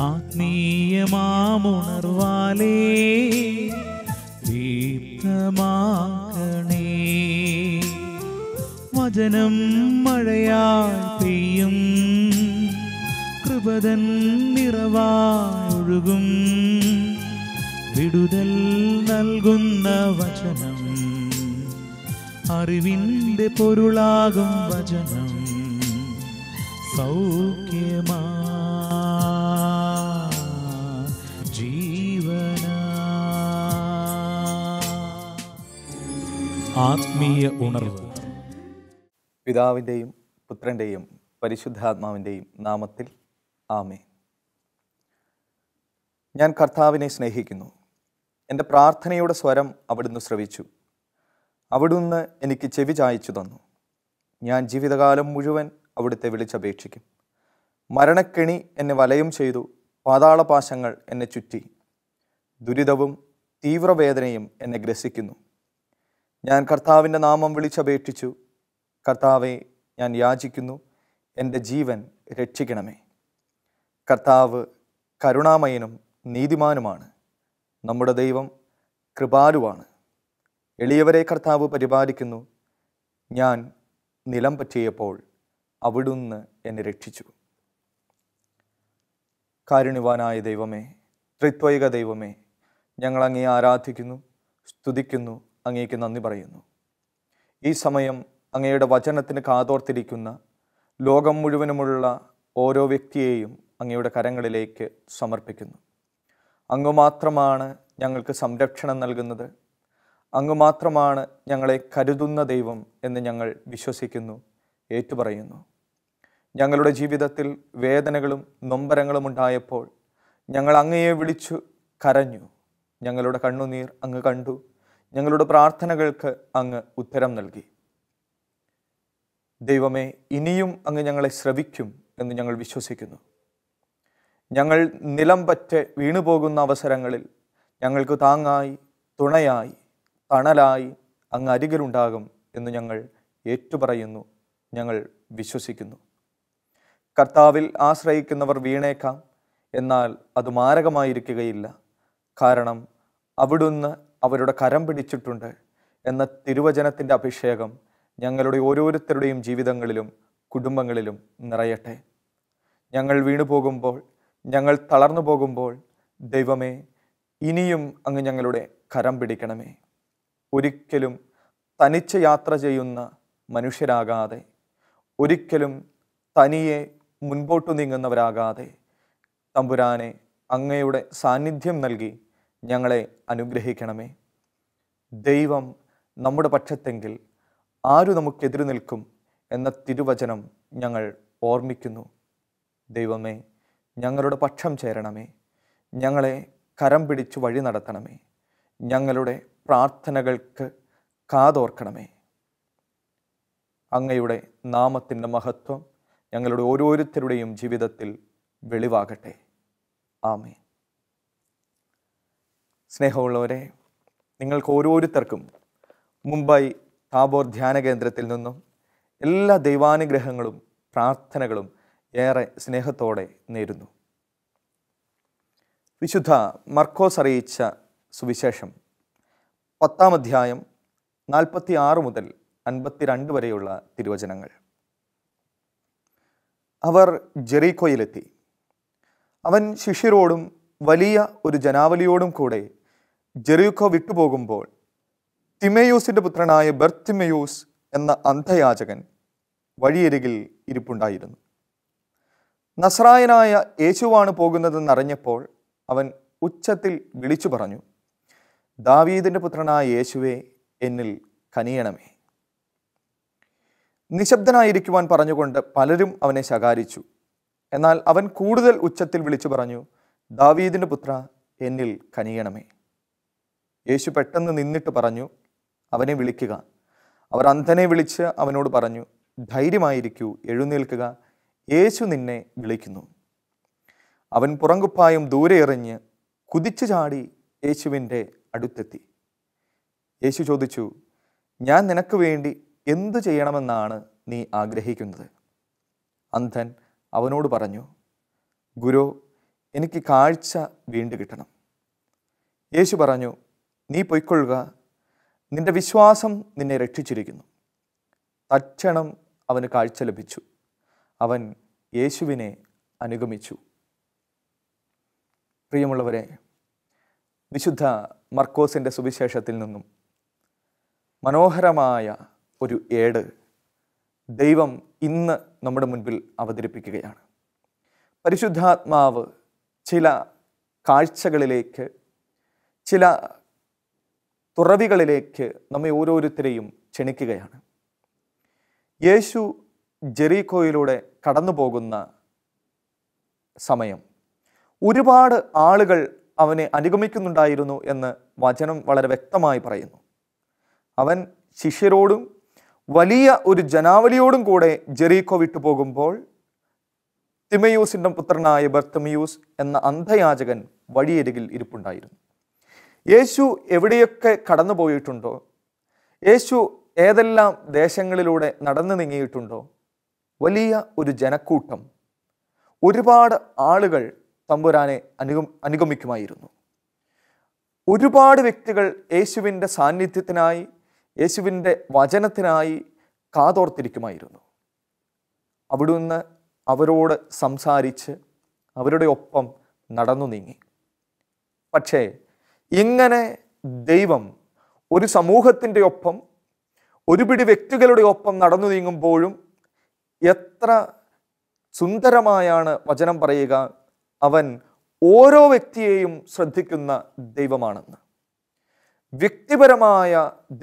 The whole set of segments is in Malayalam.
ആത്മീയമാമുണർവാലേ ദീപ്തമാക്കണേ. വചനം മഴയായി പെയ്യും, കൃപതൻ നിറവായൊഴുകും. വിടുതൽ നൽകുന്ന വചനം, അറിവിൻ്റെ പൊരുളാകും വചനം. സൗഖ്യമാ ജീവന. ആത്മീയ ഉണർവ്. പിതാവിൻ്റെയും പുത്രൻ്റെയും പരിശുദ്ധാത്മാവിൻ്റെയും നാമത്തിൽ ആമേൻ. ഞാൻ കർത്താവിനെ സ്നേഹിക്കുന്നു. എൻ്റെ പ്രാർത്ഥനയുടെ സ്വരം അവിടുന്ന് ശ്രവിച്ചു. അവിടുന്ന് എനിക്ക് ചെവി ചായ്ച്ചു തന്നു. ഞാൻ ജീവിതകാലം മുഴുവൻ അവിടുത്തെ വിളിച്ചപേക്ഷിക്കും. മരണക്കെണി എന്നെ വലയം ചെയ്തു, പാതാളപാശങ്ങൾ എന്നെ ചുറ്റി. ദുരിതവും തീവ്രവേദനയും എന്നെ ഗ്രസിക്കുന്നു. ഞാൻ കർത്താവിൻ്റെ നാമം വിളിച്ചപേക്ഷിച്ചു. കർത്താവെ, ഞാൻ യാചിക്കുന്നു, എൻ്റെ ജീവൻ രക്ഷിക്കണമേ. കർത്താവ് കരുണാമയനും നീതിമാനുമാണ്. നമ്മുടെ ദൈവം കൃപാലുവാണ്. എളിയവരെ കർത്താവ് പരിപാലിക്കുന്നു. ഞാൻ നിലം പറ്റിയപ്പോൾ അവിടുന്ന് എന്നെ രക്ഷിച്ചു. കാരുണ്യവാനായ ദൈവമേ, ത്രിത്വൈക ദൈവമേ, ഞങ്ങൾ അങ്ങയെ ആരാധിക്കുന്നു, സ്തുതിക്കുന്നു, അങ്ങേക്ക് നന്ദി പറയുന്നു. ഈ സമയം അങ്ങയുടെ വചനത്തിന് കാതോർത്തിരിക്കുന്ന ലോകം മുഴുവനുമുള്ള ഓരോ വ്യക്തിയെയും അങ്ങയുടെ കരങ്ങളിലേക്ക് സമർപ്പിക്കുന്നു. അങ്ങ് മാത്രമാണ് ഞങ്ങൾക്ക് സംരക്ഷണം നൽകുന്നത്. അങ്ങ് മാത്രമാണ് ഞങ്ങളെ കരുതുന്ന ദൈവം എന്ന് ഞങ്ങൾ വിശ്വസിക്കുന്നു, ഏറ്റുപറയുന്നു. ഞങ്ങളുടെ ജീവിതത്തിൽ വേദനകളും നൊമ്പരങ്ങളും ഉണ്ടായപ്പോൾ ഞങ്ങൾ അങ്ങയെ വിളിച്ചു കരഞ്ഞു. ഞങ്ങളുടെ കണ്ണുനീർ അങ്ങ് കണ്ടു. ഞങ്ങളുടെ പ്രാർത്ഥനകൾക്ക് അങ്ങ് ഉത്തരം നൽകി. ദൈവമേ, ഇനിയും അങ്ങ് ഞങ്ങളെ ശ്രവിക്കും എന്ന് ഞങ്ങൾ വിശ്വസിക്കുന്നു. ഞങ്ങൾ നിലം പറ്റ് വീണുപോകുന്ന അവസരങ്ങളിൽ ഞങ്ങൾക്ക് താങ്ങായി, തുണയായി, തണലായി അങ്ങ് അരികിലുണ്ടാകും എന്ന് ഞങ്ങൾ ഏറ്റുപറയുന്നു, ഞങ്ങൾ വിശ്വസിക്കുന്നു. കർത്താവിൽ ആശ്രയിക്കുന്നവർ വീണേക്കാം, എന്നാൽ അത് മാരകമായിരിക്കുകയില്ല. കാരണം അവിടുന്ന് അവരുടെ കരം പിടിച്ചിട്ടുണ്ട് എന്ന തിരുവചനത്തിൻ്റെ അഭിഷേകം ഞങ്ങളുടെ ഓരോരുത്തരുടെയും ജീവിതങ്ങളിലും കുടുംബങ്ങളിലും നിറയട്ടെ. ഞങ്ങൾ വീണുപോകുമ്പോൾ, ഞങ്ങൾ തളർന്നു പോകുമ്പോൾ, ദൈവമേ, ഇനിയും അങ്ങ് ഞങ്ങളുടെ കരം പിടിക്കണമേ. ഒരിക്കലും തനിച്ച് യാത്ര ചെയ്യുന്ന മനുഷ്യരാകാതെ, ഒരിക്കലും തനിയെ മുൻപോട്ടു നീങ്ങുന്നവരാകാതെ, തമ്പുരാനെ, അങ്ങയുടെ സാന്നിധ്യം നൽകി ഞങ്ങളെ അനുഗ്രഹിക്കണമേ. ദൈവം നമ്മുടെ പക്ഷത്തെങ്കിൽ ആരു നമുക്കെതിര് നിൽക്കും എന്ന തിരുവചനം ഞങ്ങൾ ഓർമ്മിക്കുന്നു. ദൈവമേ, ഞങ്ങളുടെ പക്ഷം ചേരണമേ. ഞങ്ങളെ കരം പിടിച്ചു വഴി നടത്തണമേ. ഞങ്ങളുടെ പ്രാർത്ഥനകൾക്ക് കാതോർക്കണമേ. അങ്ങയുടെ നാമത്തിൻ്റെ മഹത്വം ഞങ്ങളുടെ ഓരോരുത്തരുടെയും ജീവിതത്തിൽ വെളിവാകട്ടെ. ആമേൻ. സ്നേഹമുള്ളവരെ, നിങ്ങൾക്ക് ഓരോരുത്തർക്കും മുംബൈ താബോർ ധ്യാന കേന്ദ്രത്തിൽ നിന്നും എല്ലാ ദൈവാനുഗ്രഹങ്ങളും പ്രാർത്ഥനകളും ഏറെ സ്നേഹത്തോടെ നേരുന്നു. വിശുദ്ധ മർക്കോസ് അറിയിച്ച സുവിശേഷം 10-ാം അധ്യായം 46 മുതൽ 52 വരെയുള്ള തിരുവചനങ്ങൾ. അവർ ജെറീക്കോയിലെത്തി. അവൻ ശിഷ്യരോടും വലിയ ഒരു ജനാവലിയോടും കൂടെ ജെറീക്കോ വിട്ടുപോകുമ്പോൾ തിമേയൂസിൻ്റെ പുത്രനായ ബർത്തിമേയൂസ് എന്ന അന്ധയാചകൻ വഴിയരികിൽ ഇരിപ്പുണ്ടായിരുന്നു. നസ്രായനായ യേശുവാണ് പോകുന്നതെന്നറിഞ്ഞപ്പോൾ അവൻ ഉച്ചത്തിൽ വിളിച്ചു പറഞ്ഞു, ദാവീദിൻ്റെ പുത്രനായ യേശുവേ, എന്നിൽ കനിയണമേ. നിശബ്ദനായിരിക്കുവാൻ പറഞ്ഞുകൊണ്ട് പലരും അവനെ ശകാരിച്ചു. എന്നാൽ അവൻ കൂടുതൽ ഉച്ചത്തിൽ വിളിച്ചു പറഞ്ഞു, ദാവീദിൻ്റെ പുത്ര, എന്നിൽ കനിയണമേ. യേശു പെട്ടെന്ന് നിന്നിട്ട് പറഞ്ഞു, അവനെ വിളിക്കുക. അവർ അന്ധനെ വിളിച്ച് അവനോട് പറഞ്ഞു, ധൈര്യമായിരിക്കൂ, എഴുന്നേൽക്കുക, യേശു നിന്നെ വിളിക്കുന്നു. അവൻ പുറങ്കുപ്പായം ദൂരെ എറിഞ്ഞ് കുതിച്ചു ചാടി യേശുവിൻ്റെ അടുത്തെത്തി. യേശു ചോദിച്ചു, ഞാൻ നിനക്ക് വേണ്ടി എന്തു ചെയ്യണമെന്നാണ് നീ ആഗ്രഹിക്കുന്നത്? അന്ധൻ അവനോട് പറഞ്ഞു, ഗുരു, എനിക്ക് കാഴ്ച വീണ്ടും കിട്ടണം. യേശു പറഞ്ഞു, നീ പൊയ്ക്കൊള്ളുക, നിന്റെ വിശ്വാസം നിന്നെ രക്ഷിച്ചിരിക്കുന്നു. തക്ഷണം അവന് കാഴ്ച ലഭിച്ചു. അവൻ യേശുവിനെ അനുഗമിച്ചു. പ്രിയമുള്ളവരെ, വിശുദ്ധ മർക്കോസിൻ്റെ സുവിശേഷത്തിൽ നിന്നും മനോഹരമായ ഒരു ഏട് ദൈവം ഇന്ന് നമ്മുടെ മുൻപിൽ അവതരിപ്പിക്കുകയാണ്. പരിശുദ്ധാത്മാവ് ചില കാഴ്ചകളിലേക്ക്, ചില തുറവികളിലേക്ക് നമ്മെ ഓരോരുത്തരെയും ക്ഷണിക്കുകയാണ്. യേശു ജെറീക്കോയിലൂടെ കടന്നു പോകുന്ന സമയം ഒരുപാട് ആളുകൾ അവനെ അനുഗമിക്കുന്നുണ്ടായിരുന്നു എന്ന് വചനം വളരെ വ്യക്തമായി പറയുന്നു. അവൻ ശിഷ്യരോടും വലിയ ഒരു ജനാവലിയോടും കൂടെ ജെറീക്കോ വിട്ടു പോകുമ്പോൾ തിമയൂസിൻ്റെ പുത്രനായ ബർത്തമിയൂസ് എന്ന അന്ധയാചകൻ വഴിയരികിൽ ഇരിപ്പുണ്ടായിരുന്നു. യേശു എവിടെയൊക്കെ കടന്നു പോയിട്ടുണ്ടോ, യേശു ഏതെല്ലാം ദേശങ്ങളിലൂടെ നടന്നു നീങ്ങിയിട്ടുണ്ടോ, വലിയ ഒരു ജനക്കൂട്ടം, ഒരുപാട് ആളുകൾ തമ്പുരാനെ അനുഗമിക്കുമായിരുന്നു. ഒരുപാട് വ്യക്തികൾ യേശുവിൻ്റെ സാന്നിധ്യത്തിനായി, യേശുവിൻ്റെ വചനത്തിനായി കാതോർത്തിരിക്കുമായിരുന്നു. അവിടുന്ന് അവരോട് സംസാരിച്ച് അവരുടെ ഒപ്പം നടന്നു നീങ്ങി. പക്ഷേ ഇങ്ങനെ ദൈവം ഒരു സമൂഹത്തിൻ്റെ ഒപ്പം, ഒരു പിടി വ്യക്തികളുടെ ഒപ്പം നടന്നു നീങ്ങുമ്പോഴും എത്ര സുന്ദരമായാണ് വചനം പറയുക, അവൻ ഓരോ വ്യക്തിയെയും ശ്രദ്ധിക്കുന്ന ദൈവമാണെന്ന്. വ്യക്തിപരമായ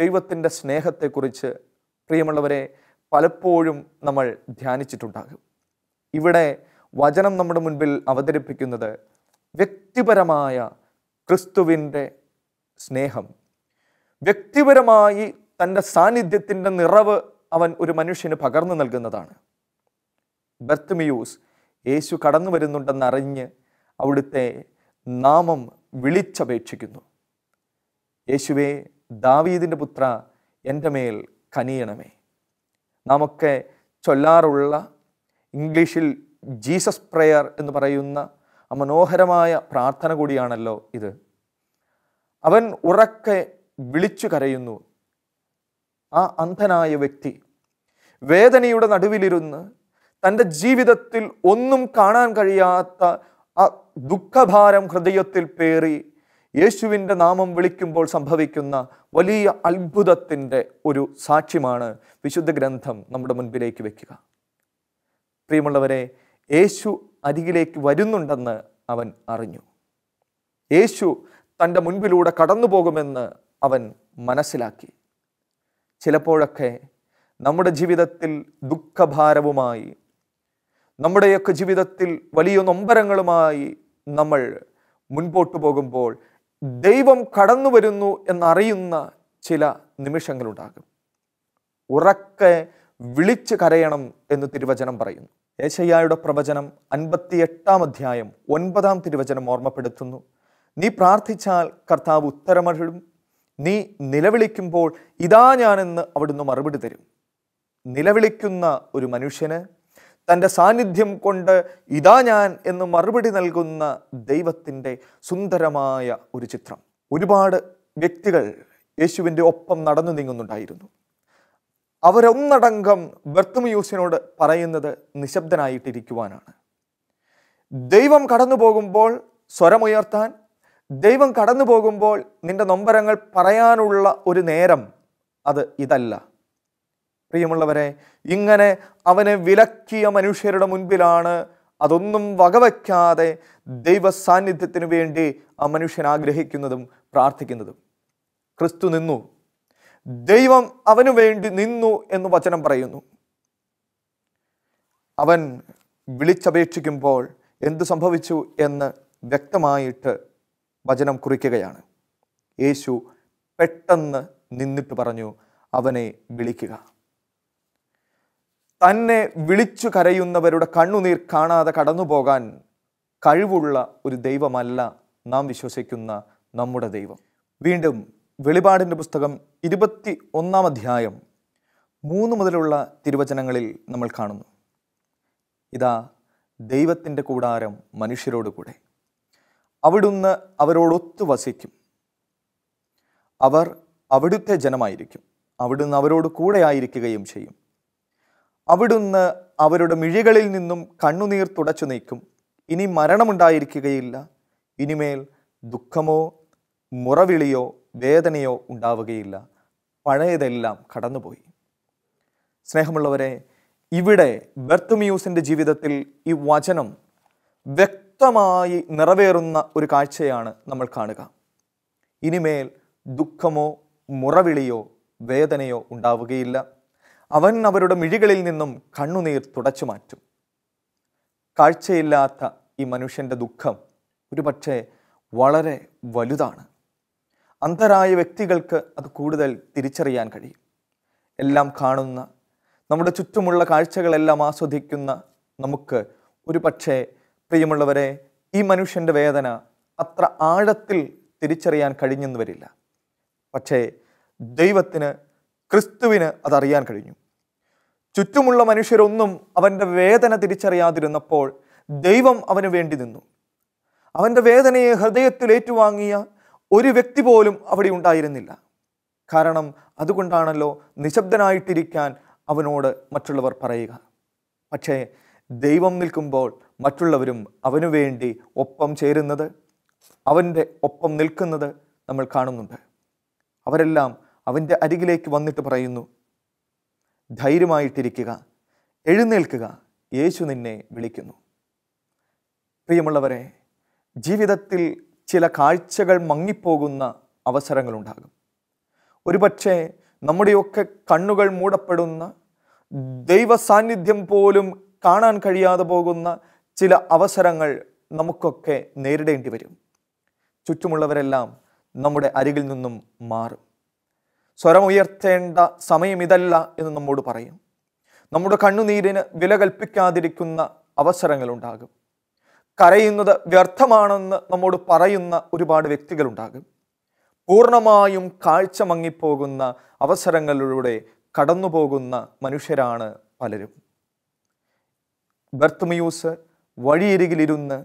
ദൈവത്തിൻ്റെ സ്നേഹത്തെക്കുറിച്ച് പ്രിയമുള്ളവരെ പലപ്പോഴും നമ്മൾ ധ്യാനിച്ചിട്ടുണ്ടാകും. ഇവിടെ വചനം നമ്മുടെ മുൻപിൽ അവതരിപ്പിക്കുന്നത് വ്യക്തിപരമായ ക്രിസ്തുവിൻ്റെ സ്നേഹം, വ്യക്തിപരമായി തൻ്റെ സാന്നിധ്യത്തിൻ്റെ നിറവ് അവൻ ഒരു മനുഷ്യന് പകർന്നു നൽകുന്നതാണ്. ബർത്തിമിയൂസ് യേശു കടന്നു വരുന്നുണ്ടെന്നറിഞ്ഞ് അവിടുത്തെ നാമം വിളിച്ചപേക്ഷിക്കുന്നു. യേശുവേ, ദാവീദിൻ്റെ പുത്ര, എൻ്റെ മേൽ കനിയണമേ. നാമൊക്കെ ചൊല്ലാറുള്ള, ഇംഗ്ലീഷിൽ ജീസസ് പ്രേയർ എന്ന് പറയുന്ന മനോഹരമായ പ്രാർത്ഥന കൂടിയാണല്ലോ ഇത്. അവൻ ഉറക്കെ വിളിച്ചു കരയുന്നു. ആ അന്ധനായ വ്യക്തി വേദനയുടെ നടുവിലിരുന്ന് തൻ്റെ ജീവിതത്തിൽ ഒന്നും കാണാൻ കഴിയാത്ത ആ ദുഃഖഭാരം ഹൃദയത്തിൽ പേറി യേശുവിൻ്റെ നാമം വിളിക്കുമ്പോൾ സംഭവിക്കുന്ന വലിയ അത്ഭുതത്തിൻ്റെ ഒരു സാക്ഷ്യമാണ് വിശുദ്ധ ഗ്രന്ഥം നമ്മുടെ മുൻപിലേക്ക് വെക്കുക. പ്രിയമുള്ളവരെ, യേശു അരികിലേക്ക് വരുന്നുണ്ടെന്ന് അവൻ അറിഞ്ഞു. യേശു തൻ്റെ മുൻപിലൂടെ കടന്നു പോകുമെന്ന് അവൻ മനസ്സിലാക്കി. ചിലപ്പോഴൊക്കെ നമ്മുടെ ജീവിതത്തിൽ ദുഃഖഭാരവുമായി, നമ്മുടെയൊക്കെ ജീവിതത്തിൽ വലിയ നൊമ്പരങ്ങളുമായി നമ്മൾ മുൻപോട്ട് പോകുമ്പോൾ ദൈവം കടന്നു വരുന്നു എന്നറിയുന്ന ചില നിമിഷങ്ങളുണ്ടാകും. ഉറക്കെ വിളിച്ച് കരയണം എന്ന് തിരുവചനം പറയുന്നു. യെശയ്യായുടെ പ്രവചനം 58 അധ്യായം 9 തിരുവചനം ഓർമ്മപ്പെടുത്തുന്നു. നീ പ്രാർത്ഥിച്ചാൽ കർത്താവ് ഉത്തരമരുളും, നീ നിലവിളിക്കുമ്പോൾ ഇതാ ഞാനെന്ന് അവിടുന്ന് മറുപടി തരും. നിലവിളിക്കുന്ന ഒരു മനുഷ്യന് തൻ്റെ സാന്നിധ്യം കൊണ്ട് ഇതാ ഞാൻ എന്ന് മറുപടി നൽകുന്ന ദൈവത്തിൻ്റെ സുന്ദരമായ ഒരു ചിത്രം. ഒരുപാട് വ്യക്തികൾ യേശുവിൻ്റെ ഒപ്പം നടന്നു നീങ്ങുന്നുണ്ടായിരുന്നു. അവരൊന്നടങ്കം ബർത്തിമിയൂസിനോട് പറയുന്നത് നിശബ്ദനായിട്ടിരിക്കുവാനാണ്. ദൈവം കടന്നു പോകുമ്പോൾ സ്വരമുയർത്താൻ, ദൈവം കടന്നു പോകുമ്പോൾ നിന്റെ നൊമ്പരങ്ങൾ പറയാനുള്ള ഒരു നേരം അത് ഇതല്ല. പ്രിയമുള്ളവരെ, ഇങ്ങനെ അവനെ വിലക്കിയ മനുഷ്യരുടെ മുൻപിലാണ് അതൊന്നും വകവയ്ക്കാതെ ദൈവ സാന്നിധ്യത്തിന് വേണ്ടി ആ മനുഷ്യൻ ആഗ്രഹിക്കുന്നതും പ്രാർത്ഥിക്കുന്നതും. ക്രിസ്തു നിന്നു, ദൈവം അവനു വേണ്ടി നിന്നു എന്ന് വചനം പറയുന്നു. അവൻ വിളിച്ചപേക്ഷിക്കുമ്പോൾ എന്തു സംഭവിച്ചു എന്ന് വ്യക്തമായിട്ട് വചനം കുറിക്കുകയാണ്. യേശു പെട്ടെന്ന് നിന്നിട്ട് പറഞ്ഞു, അവനെ വിളിക്കുക. തന്നെ വിളിച്ചു കരയുന്നവരുടെ കണ്ണുനീർ കാണാതെ കടന്നു പോകാൻ കഴിവുള്ള ഒരു ദൈവമല്ല നാം വിശ്വസിക്കുന്ന നമ്മുടെ ദൈവം. വീണ്ടും വെളിപാടിൻ്റെ പുസ്തകം 21 അധ്യായം 3 മുതലുള്ള തിരുവചനങ്ങളിൽ നമ്മൾ കാണുന്നു, ഇതാ ദൈവത്തിൻ്റെ കൂടാരം മനുഷ്യരോട് കൂടെ. അവിടുന്ന് അവരോടൊത്തു വസിക്കും. അവർ അവിടുത്തെ ജനമായിരിക്കും. അവിടുന്ന് അവരോട് കൂടെ ആയിരിക്കുകയും ചെയ്യും. അവിടുന്ന് അവരുടെ മിഴികളിൽ നിന്നും കണ്ണുനീർ തുടച്ചു നീക്കും. ഇനി മരണമുണ്ടായിരിക്കുകയില്ല. ഇനിമേൽ ദുഃഖമോ മുറവിളിയോ വേദനയോ ഉണ്ടാവുകയില്ല. പഴയതെല്ലാം കടന്നുപോയി. സ്നേഹമുള്ളവരെ, ഇവിടെ ബർത്തിമേയുവിന്റെ ജീവിതത്തിൽ ഈ വചനം വ്യക്തമായി നിറവേറുന്ന ഒരു കാഴ്ചയാണ് നമ്മൾ കാണുക. ഇനിമേൽ ദുഃഖമോ മുറവിളിയോ വേദനയോ ഉണ്ടാവുകയില്ല. അവൻ അവരുടെ മിഴികളിൽ നിന്നും കണ്ണുനീർ തുടച്ചു മാറ്റും. കാഴ്ചയില്ലാത്ത ഈ മനുഷ്യൻ്റെ ദുഃഖം ഒരുപക്ഷെ വളരെ വലുതാണ്. അന്ധരായ വ്യക്തികൾക്ക് അത് കൂടുതൽ തിരിച്ചറിയാൻ കഴിയും. എല്ലാം കാണുന്ന, നമ്മുടെ ചുറ്റുമുള്ള കാഴ്ചകളെല്ലാം ആസ്വദിക്കുന്ന നമുക്ക് ഒരുപക്ഷെ പ്രിയമുള്ളവരെ, ഈ മനുഷ്യൻ്റെ വേദന അത്ര ആഴത്തിൽ തിരിച്ചറിയാൻ കഴിഞ്ഞെന്ന് വരില്ല. പക്ഷേ ദൈവത്തിന്, ക്രിസ്തുവിന് അതറിയാൻ കഴിഞ്ഞു. ചുറ്റുമുള്ള മനുഷ്യരൊന്നും അവൻ്റെ വേദന തിരിച്ചറിയാതിരുന്നപ്പോൾ ദൈവം അവന് വേണ്ടി നിന്നു. അവൻ്റെ വേദനയെ ഹൃദയത്തിൽ ഏറ്റുവാങ്ങിയ ഒരു വ്യക്തി പോലും അവിടെ ഉണ്ടായിരുന്നില്ല. കാരണം അതുകൊണ്ടാണല്ലോ നിശബ്ദനായിട്ടിരിക്കാൻ അവനോട് മറ്റുള്ളവർ പറയുക. പക്ഷേ ദൈവം നിൽക്കുമ്പോൾ മറ്റുള്ളവരും അവനു വേണ്ടി ഒപ്പം ചേരുന്നത്, അവൻ്റെ ഒപ്പം നിൽക്കുന്നത് നമ്മൾ കാണുന്നുണ്ട്. അവരെല്ലാം അവൻ്റെ അരികിലേക്ക് വന്നിട്ട് പറയുന്നു, ധൈര്യമായിട്ടിരിക്കുക, എഴുന്നേൽക്കുക, യേശു നിന്നെ വിളിക്കുന്നു. പ്രിയമുള്ളവരെ, ജീവിതത്തിൽ ചില കാഴ്ചകൾ മങ്ങിപ്പോകുന്ന അവസരങ്ങളുണ്ടാകും. ഒരുപക്ഷെ നമ്മുടെയൊക്കെ കണ്ണുകൾ മൂടപ്പെടുന്ന, ദൈവ സാന്നിധ്യം പോലും കാണാൻ കഴിയാതെ പോകുന്ന ചില അവസരങ്ങൾ നമുക്കൊക്കെ നേരിടേണ്ടി വരും. ചുറ്റുമുള്ളവരെല്ലാം നമ്മുടെ അരികിൽ നിന്നും മാറും. സ്വരമുയർത്തേണ്ട സമയം ഇതല്ല എന്ന് നമ്മോട് പറയും. നമ്മുടെ കണ്ണുനീരിന് വില കൽപ്പിക്കാതിരിക്കുന്ന അവസരങ്ങളുണ്ടാകും. കരയുന്നത് വ്യർത്ഥമാണെന്ന് നമ്മോട് പറയുന്ന ഒരുപാട് വ്യക്തികളുണ്ടാകും. പൂർണ്ണമായും കാഴ്ച മങ്ങിപ്പോകുന്ന അവസരങ്ങളിലൂടെ കടന്നു പോകുന്ന മനുഷ്യരാണ് പലരും. ബർത്തിമേയുസ് വഴിയരികിലിരുന്ന്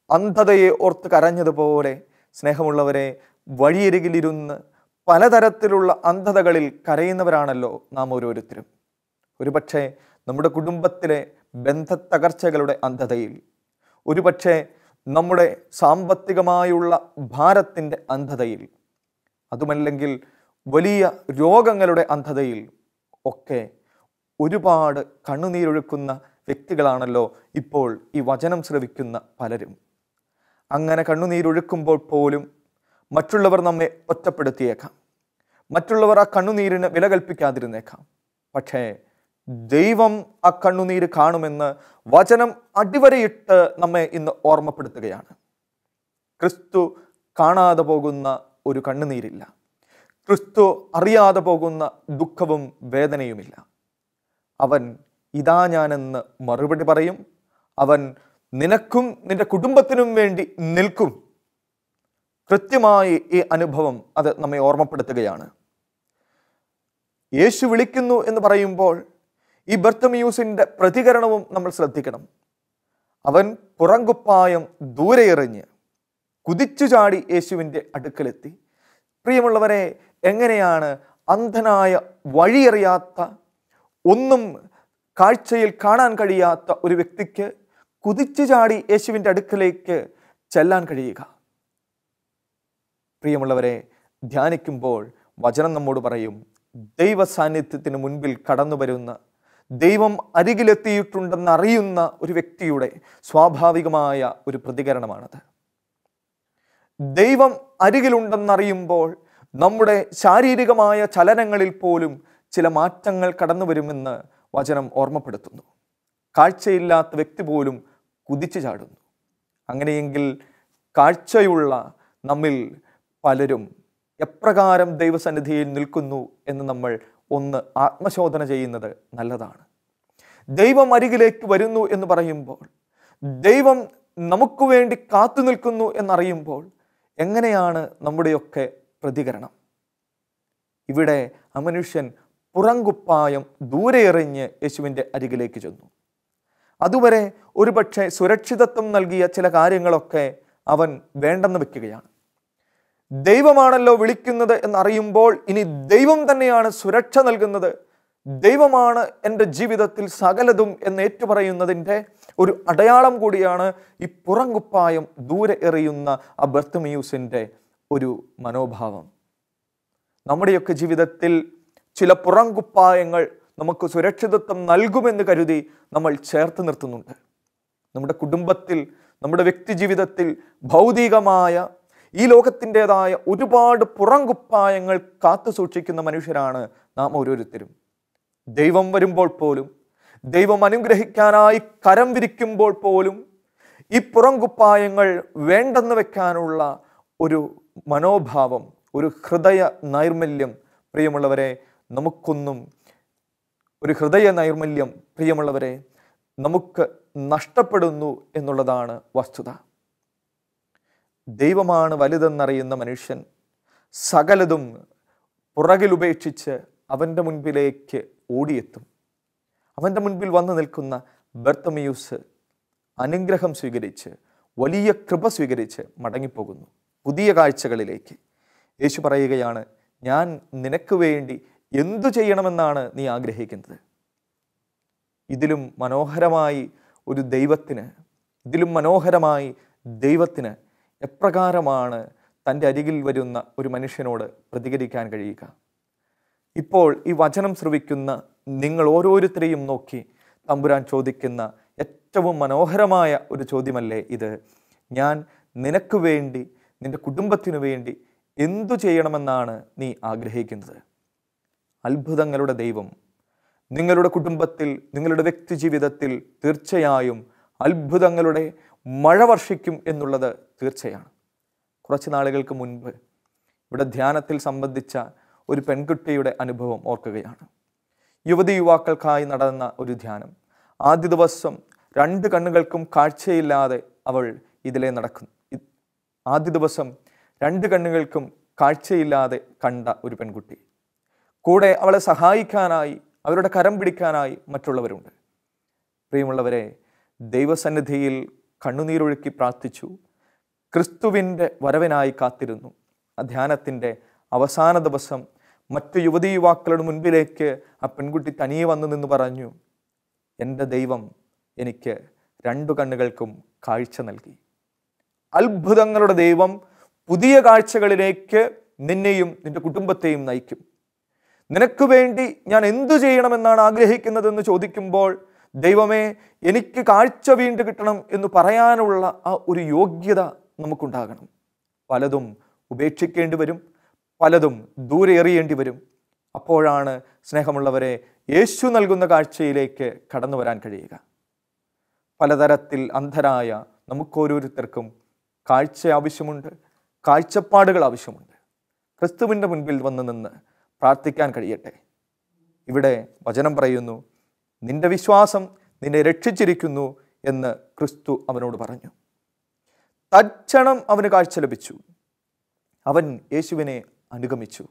അന്ധതയെ ഓർത്ത് കരഞ്ഞതുപോലെ, സ്നേഹമുള്ളവരെ, വഴിയരികിലിരുന്ന് പലതരത്തിലുള്ള അന്ധതകളിൽ കരയുന്നവരാണല്ലോ നാം ഓരോരുത്തരും. ഒരുപക്ഷെ നമ്മുടെ കുടുംബത്തിലെ ബന്ധത്തകർച്ചകളുടെ അന്ധതയിൽ, ഒരുപക്ഷെ നമ്മുടെ സാമ്പത്തികമായുള്ള ഭാരത്തിൻ്റെ അന്ധതയിൽ, അതുമല്ലെങ്കിൽ വലിയ രോഗങ്ങളുടെ അന്ധതയിൽ ഒക്കെ ഒരുപാട് കണ്ണുനീരൊഴുക്കുന്ന വ്യക്തികളാണല്ലോ ഇപ്പോൾ ഈ വചനം ശ്രവിക്കുന്ന പലരും. അങ്ങനെ കണ്ണുനീരൊഴുക്കുമ്പോൾ പോലും മറ്റുള്ളവർ നമ്മെ ഒറ്റപ്പെടുത്തിയേക്കാം. മറ്റുള്ളവർ ആ കണ്ണുനീരിന് വില കൽപ്പിക്കാതിരുന്നേക്കാം. പക്ഷേ ദൈവം ആ കണ്ണുനീര് കാണുമെന്ന് വചനം അടിവരയിട്ട് നമ്മെ ഇന്ന് ഓർമ്മപ്പെടുത്തുകയാണ്. ക്രിസ്തു കാണാതെ പോകുന്ന ഒരു കണ്ണുനീരില്ല. ക്രിസ്തു അറിയാതെ പോകുന്ന ദുഃഖവും വേദനയുമില്ല. അവൻ ഇതാ ഞാനെന്ന് മറുപടി പറയും. അവൻ നിനക്കും നിന്റെ കുടുംബത്തിനും വേണ്ടി നിൽക്കും. കൃത്യമായി ഈ അനുഭവം അത് നമ്മെ ഓർമ്മപ്പെടുത്തുകയാണ്. യേശു വിളിക്കുന്നു എന്ന് പറയുമ്പോൾ ഈ ബർത്തിമേയുവിന്റെ പ്രതികരണവും നമ്മൾ ശ്രദ്ധിക്കണം. അവൻ പുറങ്കുപ്പായം ദൂരെ എറിഞ്ഞ് കുതിച്ചു ചാടി യേശുവിൻ്റെ അടുക്കലെത്തി. പ്രിയമുള്ളവരെ, എങ്ങനെയാണ് അന്ധനായ, വഴിയറിയാത്ത, ഒന്നും കാഴ്ചയിൽ കാണാൻ കഴിയാത്ത ഒരു വ്യക്തിക്ക് കുതിച്ചു ചാടി യേശുവിൻ്റെ അടുക്കലേക്ക് ചെല്ലാൻ കഴിയുക? പ്രിയമുള്ളവരെ, ധ്യാനിക്കുമ്പോൾ വചനം നമ്മോട് പറയും, ദൈവ സാന്നിധ്യത്തിന് മുൻപിൽ കടന്നു വരുന്ന, ദൈവം അരികിലെത്തിയിട്ടുണ്ടെന്നറിയുന്ന ഒരു വ്യക്തിയുടെ സ്വാഭാവികമായ ഒരു പ്രതികരണമാണത്. ദൈവം അരികിലുണ്ടെന്നറിയുമ്പോൾ നമ്മുടെ ശാരീരികമായ ചലനങ്ങളിൽ പോലും ചില മാറ്റങ്ങൾ കടന്നു വരുമെന്ന് വചനം ഓർമ്മപ്പെടുത്തുന്നു. കാഴ്ചയില്ലാത്ത വ്യക്തി പോലും കുതിച്ചു ചാടുന്നു. അങ്ങനെയെങ്കിൽ കാഴ്ചയുള്ള നമ്മിൽ പലരും എപ്രകാരം ദൈവസന്നിധിയിൽ നിൽക്കുന്നു എന്ന് നമ്മൾ ഒന്ന് ആത്മശോധന ചെയ്യുന്നത് നല്ലതാണ്. ദൈവം അരികിലേക്ക് വരുന്നു എന്ന് പറയുമ്പോൾ, ദൈവം നമുക്ക് വേണ്ടി കാത്തു നിൽക്കുന്നു എന്നറിയുമ്പോൾ എങ്ങനെയാണ് നമ്മുടെയൊക്കെ പ്രതികരണം? ഇവിടെ ആ മനുഷ്യൻ പുറങ്കുപ്പായം ദൂരെ എറിഞ്ഞ് യേശുവിൻ്റെ അരികിലേക്ക് ചെന്നു. അതുവരെ ഒരുപക്ഷെ സുരക്ഷിതത്വം നൽകിയ ചില കാര്യങ്ങളൊക്കെ അവൻ വേണ്ടെന്ന് വെക്കുകയാണ്. ദൈവമാണല്ലോ വിളിക്കുന്നത് എന്നറിയുമ്പോൾ ഇനി ദൈവം തന്നെയാണ് സുരക്ഷ നൽകുന്നത്, ദൈവമാണ് എൻ്റെ ജീവിതത്തിൽ സകലതും എന്ന് ഏറ്റുപറയുന്നതിൻ്റെ ഒരു അടയാളം കൂടിയാണ് ഈ പുറംകുപ്പായം ദൂരെ എറിയുന്ന ആ ബർത്തിമേയുസിൻ്റെ ഒരു മനോഭാവം. നമ്മുടെയൊക്കെ ജീവിതത്തിൽ ചില പുറംകുപ്പായങ്ങൾ നമുക്ക് സുരക്ഷിതത്വം നൽകുമെന്ന് കരുതി നമ്മൾ ചേർത്ത് നിർത്തുന്നുണ്ട്. നമ്മുടെ കുടുംബത്തിൽ, നമ്മുടെ വ്യക്തി ജീവിതത്തിൽ ഭൗതികമായ ഈ ലോകത്തിൻ്റെതായ ഒരുപാട് പുറംകുപ്പായങ്ങൾ കാത്തു സൂക്ഷിക്കുന്ന മനുഷ്യരാണ് നാം ഓരോരുത്തരും. ദൈവം വരുമ്പോൾ പോലും, ദൈവം അനുഗ്രഹിക്കാനായി കരം വിരിക്കുമ്പോൾ പോലും ഈ പുറംകുപ്പായങ്ങൾ വേണ്ടെന്ന് വെക്കാനുള്ള ഒരു മനോഭാവം, ഒരു ഹൃദയ നൈർമല്യം പ്രിയമുള്ളവരെ നമുക്ക് നഷ്ടപ്പെടുന്നു എന്നുള്ളതാണ് വസ്തുത. ദൈവമാണ് വലുതെന്നറിയുന്ന മനുഷ്യൻ സകലതും പുറകിലുപേക്ഷിച്ച് അവൻ്റെ മുൻപിലേക്ക് ഓടിയെത്തും. അവൻ്റെ മുൻപിൽ വന്നു നിൽക്കുന്ന ബർത്തിമേയുസ് അനുഗ്രഹം സ്വീകരിച്ച്, വലിയ കൃപ സ്വീകരിച്ച് മടങ്ങിപ്പോകുന്നു പുതിയ കാഴ്ചകളിലേക്ക്. യേശു പറയുകയാണ്, ഞാൻ നിനക്ക് വേണ്ടി എന്തു ചെയ്യണമെന്നാണ് നീ ആഗ്രഹിക്കുന്നത്? ഇതിലും മനോഹരമായി ദൈവത്തിന് എപ്രകാരമാണ് തൻ്റെ അരികിൽ വരുന്ന ഒരു മനുഷ്യനോട് പ്രതികരിക്കാൻ കഴിയുക? ഇപ്പോൾ ഈ വചനം ശ്രവിക്കുന്ന നിങ്ങൾ ഓരോരുത്തരെയും നോക്കി തമ്പുരാൻ ചോദിക്കുന്ന ഏറ്റവും മനോഹരമായ ഒരു ചോദ്യമല്ലേ ഇത്? ഞാൻ നിനക്ക് വേണ്ടി, നിന്റെ കുടുംബത്തിനു വേണ്ടി എന്തു ചെയ്യണമെന്നാണ് നീ ആഗ്രഹിക്കുന്നത്? അത്ഭുതങ്ങളുടെ ദൈവം നിങ്ങളുടെ കുടുംബത്തിൽ, നിങ്ങളുടെ വ്യക്തി ജീവിതത്തിൽ തീർച്ചയായും അത്ഭുതങ്ങളുടെ മഴ വർഷിക്കും എന്നുള്ളത് തീർച്ചയാണ്. കുറച്ച് നാളുകൾക്ക് മുൻപ് ഇവിടെ ധ്യാനത്തിൽ സംബന്ധിച്ച ഒരു പെൺകുട്ടിയുടെ അനുഭവം ഓർക്കുകയാണ്. യുവതി യുവാക്കൾക്കായി നടന്ന ഒരു ധ്യാനം. ആദ്യ ദിവസം 2 കണ്ണുകൾക്കും കാഴ്ചയില്ലാതെ അവൾ ഇതിലെ നടക്കുന്നു. ആദ്യ ദിവസം 2 കണ്ണുകൾക്കും കാഴ്ചയില്ലാതെ കണ്ട ഒരു പെൺകുട്ടി. കൂടെ അവളെ സഹായിക്കാനായി, അവരുടെ കരം പിടിക്കാനായി മറ്റുള്ളവരുണ്ട്. പ്രിയമുള്ളവരെ, ദൈവസന്നിധിയിൽ കണ്ണുനീരൊഴുക്കി പ്രാർത്ഥിച്ചു, ക്രിസ്തുവിൻ്റെ വരവിനായി കാത്തിരുന്നു. ആ ധ്യാനത്തിൻ്റെ അവസാന ദിവസം മറ്റു യുവതി യുവാക്കളുടെ മുൻപിലേക്ക് ആ പെൺകുട്ടി തനിയെ വന്നു നിന്ന് പറഞ്ഞു, എൻ്റെ ദൈവം എനിക്ക് 2 കണ്ണുകൾക്കും കാഴ്ച നൽകി. അത്ഭുതങ്ങളുടെ ദൈവം പുതിയ കാഴ്ചകളിലേക്ക് നിന്നെയും നിന്റെ കുടുംബത്തെയും നയിക്കും. നിനക്ക് വേണ്ടി ഞാൻ എന്തു ചെയ്യണമെന്നാണ് ആഗ്രഹിക്കുന്നതെന്ന് ചോദിക്കുമ്പോൾ, ദൈവമേ എനിക്ക് കാഴ്ച വീണ്ടും കിട്ടണം എന്ന് പറയാനുള്ള ആ ഒരു യോഗ്യത നമുക്കുണ്ടാകണം. പലതും ഉപേക്ഷിക്കേണ്ടി വരും, പലതും ദൂരെ എറിയേണ്ടി വരും. അപ്പോഴാണ് സ്നേഹമുള്ളവരെ യേശു നൽകുന്ന കാഴ്ചയിലേക്ക് കടന്നു വരാൻ കഴിയുക. പലതരത്തിൽ അന്ധരായ നമുക്കോരോരുത്തർക്കും കാഴ്ച ആവശ്യമുണ്ട്, കാഴ്ചപ്പാടുകൾ ആവശ്യമുണ്ട്. ക്രിസ്തുവിൻ്റെ മുൻപിൽ വന്ന് നിന്ന് പ്രാർത്ഥിക്കാൻ കഴിയട്ടെ. ഇവിടെ വചനം പറയുന്നു, നിന്റെ വിശ്വാസം നിന്നെ രക്ഷിച്ചിരിക്കുന്നു എന്ന് ക്രിസ്തു അവനോട് പറഞ്ഞു. തൽക്ഷണം അവന് കാഴ്ച ലഭിച്ചു. അവൻ യേശുവിനെ അനുഗമിച്ചു.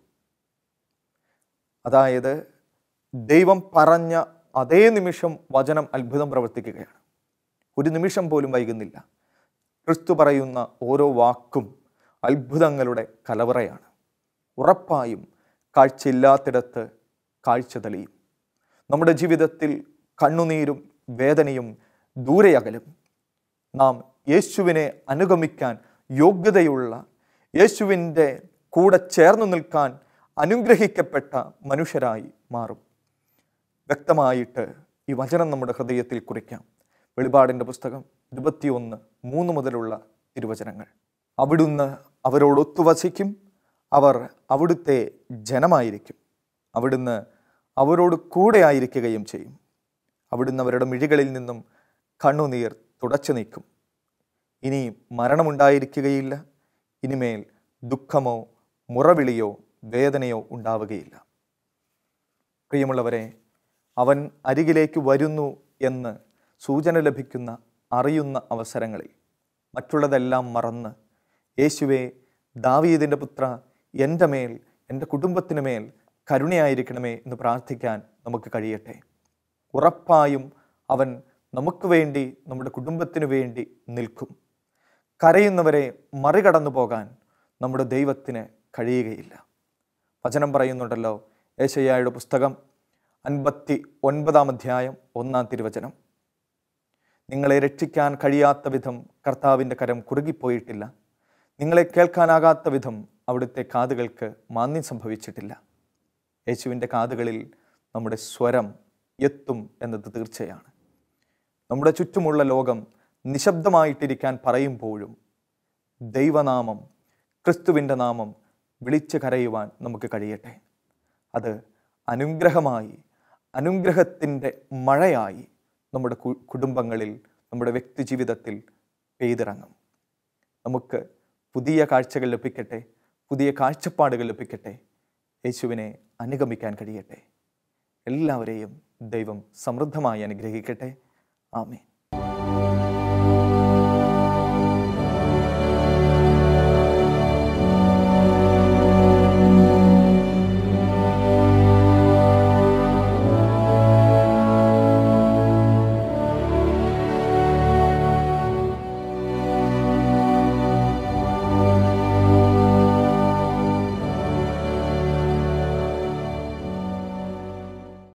അതായത് ദൈവം പറഞ്ഞ അതേ നിമിഷം വചനം അത്ഭുതം പ്രവർത്തിക്കുകയാണ്. ഒരു നിമിഷം പോലും വൈകുന്നില്ല. ക്രിസ്തു പറയുന്ന ഓരോ വാക്കും അത്ഭുതങ്ങളുടെ കലവറയാണ്. ഉറപ്പായും കാഴ്ചയില്ലാത്തിടത്ത് കാഴ്ച തെളിയും. നമ്മുടെ ജീവിതത്തിൽ കണ്ണുനീരും വേദനയും ദൂരെ അകലും. നാം യേശുവിനെ അനുഗമിക്കാൻ യോഗ്യതയുള്ള, യേശുവിൻ്റെ കൂടെ ചേർന്ന് നിൽക്കാൻ അനുഗ്രഹിക്കപ്പെട്ട മനുഷ്യരായി മാറും. വ്യക്തമായിട്ട് ഈ വചനം നമ്മുടെ ഹൃദയത്തിൽ കുറിക്കാം. വെളിപാടിൻ്റെ പുസ്തകം 21:3 മുതലുള്ള തിരുവചനങ്ങൾ. അവിടുന്ന് അവരോടൊത്തു വസിക്കും, അവർ അവിടുത്തെ ജനമായിരിക്കും. അവിടുന്ന് അവരോട് കൂടെ ആയിരിക്കുകയും ചെയ്യും. അവിടുന്ന് അവരുടെ മിഴികളിൽ നിന്നും കണ്ണുനീർ തുടച്ചു നീക്കും. ഇനി മരണമുണ്ടായിരിക്കുകയില്ല, ഇനിമേൽ ദുഃഖമോ മുറവിളിയോ വേദനയോ ഉണ്ടാവുകയില്ല. പ്രിയമുള്ളവരെ, അവൻ അരികിലേക്ക് വരുന്നു എന്ന് സൂചന ലഭിക്കുന്ന, അറിയുന്ന അവസരങ്ങളിൽ മറ്റുള്ളതെല്ലാം മറന്ന് യേശുവേ, ദാവീദിൻ്റെ പുത്ര, എൻ്റെ മേൽ, എൻ്റെ കുടുംബത്തിന് മേൽ കരുണയായിരിക്കണമേ എന്ന് പ്രാർത്ഥിക്കാൻ നമുക്ക് കഴിയട്ടെ. ഉറപ്പായും അവൻ നമുക്ക് വേണ്ടി, നമ്മുടെ കുടുംബത്തിന് വേണ്ടി നിൽക്കും. കരയുന്നവരെ മറികടന്നു പോകാൻ നമ്മുടെ ദൈവത്തിന് കഴിയുകയില്ല. വചനം പറയുന്നുണ്ടല്ലോ, യെശയ്യായുടെ പുസ്തകം 59 അധ്യായം 1 തിരുവചനം, നിങ്ങളെ രക്ഷിക്കാൻ കഴിയാത്ത വിധം കർത്താവിൻ്റെ കരം കുറുകിപ്പോയിട്ടില്ല, നിങ്ങളെ കേൾക്കാനാകാത്ത വിധം അവിടുത്തെ കാതുകൾക്ക് മാന്യം സംഭവിച്ചിട്ടില്ല. യേശുവിൻ്റെ കാതുകളിൽ നമ്മുടെ സ്വരം എത്തും എന്നത് തീർച്ചയാണ്. നമ്മുടെ ചുറ്റുമുള്ള ലോകം നിശബ്ദമായിട്ടിരിക്കാൻ പറയുമ്പോഴും ദൈവനാമം, ക്രിസ്തുവിൻ്റെ നാമം വിളിച്ച് കരയുവാൻ നമുക്ക് കഴിയട്ടെ. അത് അനുഗ്രഹമായി, അനുഗ്രഹത്തിൻ്റെ മഴയായി നമ്മുടെ കുടുംബങ്ങളിൽ, നമ്മുടെ വ്യക്തി ജീവിതത്തിൽ പെയ്തിറങ്ങും. നമുക്ക് പുതിയ കാഴ്ചകൾ ലഭിക്കട്ടെ, പുതിയ കാഴ്ചപ്പാടുകൾ ലഭിക്കട്ടെ, യേശുവിനെ അനുഗമിക്കാൻ കഴിയട്ടെ. എല്ലാവരെയും ദൈവം സമൃദ്ധമായി അനുഗ്രഹിക്കട്ടെ. ആമേൻ.